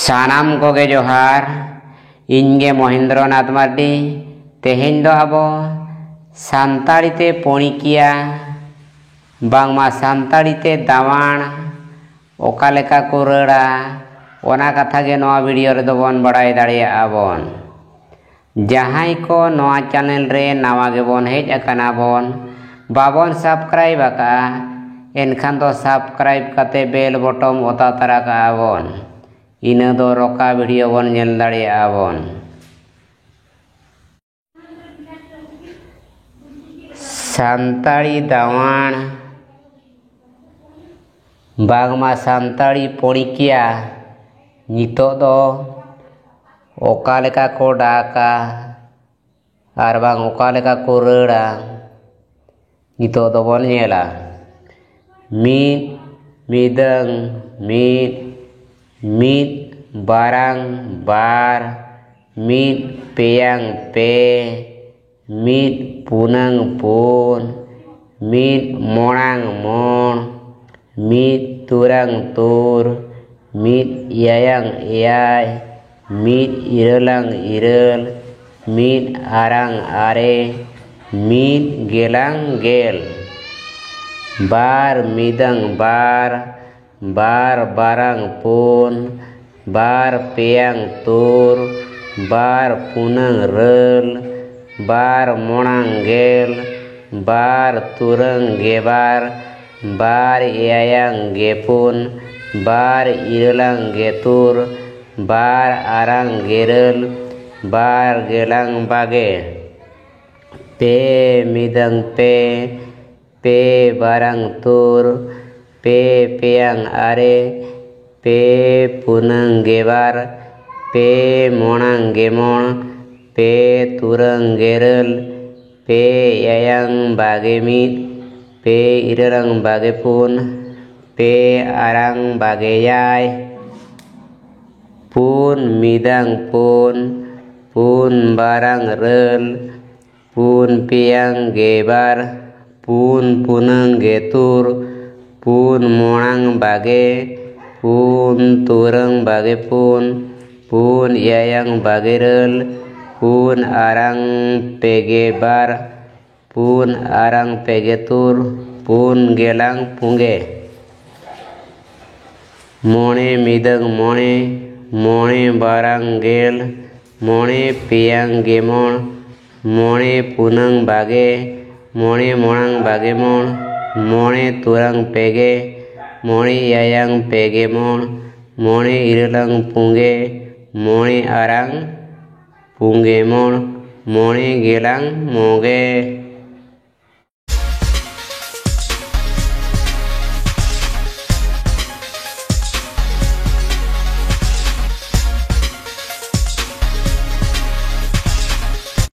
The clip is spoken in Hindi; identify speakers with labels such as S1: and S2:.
S1: सानाम कोगे जोहार इनगे महेंद्रनाथ मार्डी तेहेन दो आबो सान्ताड़ी ते पणिकिया बांगमा सान्ताड़ी ते दावाण ओका लेका को रड़ा ओना कथा गे नोआ वीडियो रे दोबन बड़ाई दाड़िया आबोन। जहां को नोआ चैनल रे नवा गेबोन हेज अकाना बोन बाबोन सब्सक्राइब आका एनखान दो सब्सक्राइब कते बेल बटन ओता तरा का आबोन इना दो रोका वीडियो बोन नेल दाड़िया आबोन। सान्ताड़ी दावाण बागमा सान्ताड़ी पणिकिया नितो दो ओका लेका को डाका आर बांग ओका लेका को रड़ा नितो दो बोन नेला। मिदंग मिद बारांग बार मिद पेयांग पे मिद पुनंग पुन मिद मोणांग मोण मिद तुरंग तुर मिद यायांग याय मिद इरलांग इरल मिद आरांग आरे मिद गेलांग गेल। बार मिदंग बार बार बारांग पुन बार पेयांग तुर बार पुनंग रल बार मोणांग गेल बार तुरंग गेबार बार यायांग गेपुन बार इरलांग गेतुर बार आरांग गेरल बार गेलांग बागे। पे मिदंग पे बारांग तुर पे पेयांग आरे पे पुनंग गेबार पे मोणांग गेमोण पे तुरंग गेरल पे यायांग बागे मिद पे इरलांग बागे पुन पे आरांग बागे याय। पुन मिदंग पुन बारांग रल पुन पेयांग गेबार पुन पुनंग गेतुर पुन मोणांग बागे पुन तुरंग बागे पुन यायांग बागे रल पुन आरांग पेगे बार पुन आरांग पेगे तुर पुन गेलांग पुंगे। मोणे मिदंग मोणे बारांग गेल मोणे पेयांग गेमोण मोणे पुनंग बागे मोणे मोणांग बागे मोण मोणे तुरंग पेगे मोणे यायांग पेगे मोण मोणे इरलांग पुंगे मोणे आरांग पुंगे मोण मोणे गेलांग मोगे।